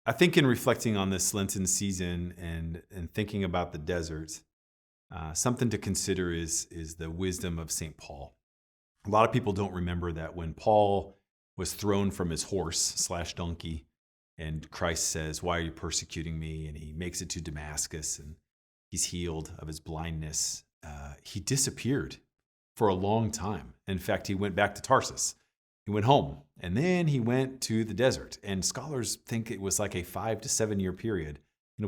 I think in reflecting on this Lenten season and thinking about the desert, something to consider is the wisdom of St. Paul. A lot of people don't remember that when Paul was thrown from his horse slash donkey, and Christ says, "Why are you persecuting me?" And he makes it to Damascus, and he's healed of his blindness. He disappeared for a long time. In fact, he went back to Tarsus. He went home, and then he went to the desert. And scholars think it was like a 5 to 7 year period.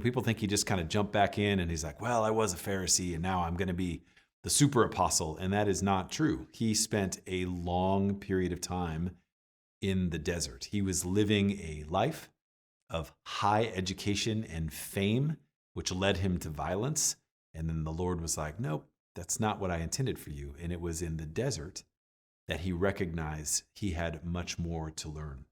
People think he just kind of jumped back in, and he's like, "Well, I was a Pharisee, and now I'm going to be the super apostle." And that is not true. He spent a long period of time in the desert. He was living a life of high education and fame, which led him to violence. And then the Lord was like, "Nope, that's not what I intended for you." And it was in the desert that he recognized he had much more to learn.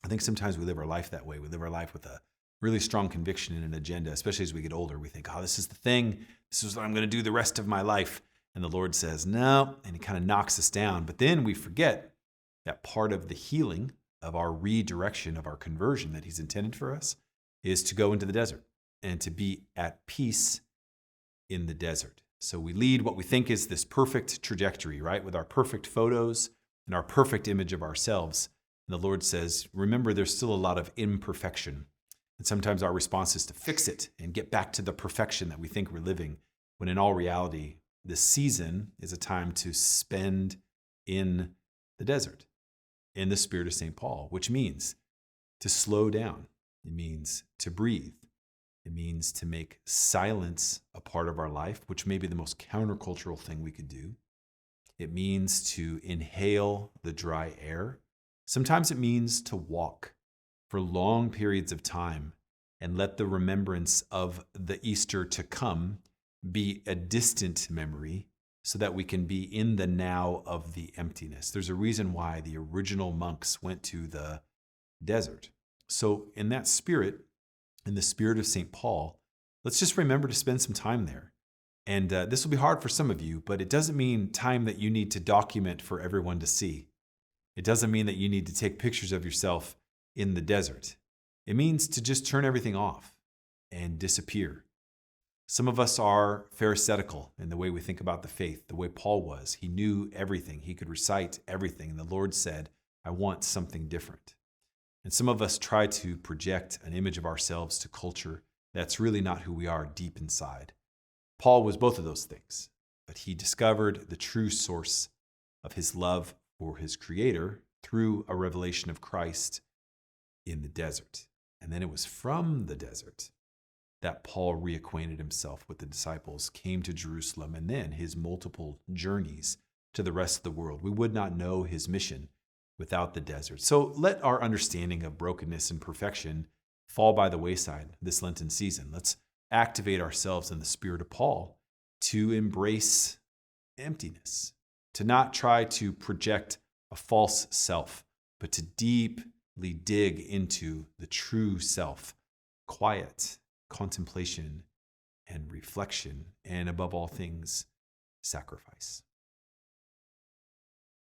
I think sometimes we live our life that way. We live our life with a really strong conviction and an agenda, especially as we get older. We think, "Oh, this is the thing. This is what I'm going to do the rest of my life." And the Lord says, "No," and he kind of knocks us down. But then we forget that part of the healing of our redirection, of our conversion that he's intended for us, is to go into the desert and to be at peace in the desert. So we lead what we think is this perfect trajectory, right? With our perfect photos and our perfect image of ourselves. And the Lord says, remember, there's still a lot of imperfection. And sometimes our response is to fix it and get back to the perfection that we think we're living, when in all reality, this season is a time to spend in the desert, in the spirit of St. Paul, which means to slow down. It means to breathe. It means to make silence a part of our life, which may be the most countercultural thing we could do. It means to inhale the dry air. Sometimes it means to walk for long periods of time and let the remembrance of the Easter to come be a distant memory, so that we can be in the now of the emptiness. There's a reason why the original monks went to the desert. So in that spirit, in the spirit of St. Paul, let's just remember to spend some time there. And this will be hard for some of you, but it doesn't mean time that you need to document for everyone to see. It doesn't mean that you need to take pictures of yourself in the desert. It means to just turn everything off and disappear. Some of us are pharisaical in the way we think about the faith, the way Paul was. He knew everything. He could recite everything. And the Lord said, "I want something different." And some of us try to project an image of ourselves to culture that's really not who we are deep inside. Paul was both of those things, but he discovered the true source of his love for his Creator through a revelation of Christ in the desert. And then it was from the desert that Paul reacquainted himself with the disciples, came to Jerusalem, and then his multiple journeys to the rest of the world. We would not know his mission without the desert. So let our understanding of brokenness and perfection fall by the wayside this Lenten season. Let's activate ourselves in the spirit of Paul to embrace emptiness, to not try to project a false self, but to deeply dig into the true self, quiet, contemplation, and reflection, and above all things, sacrifice.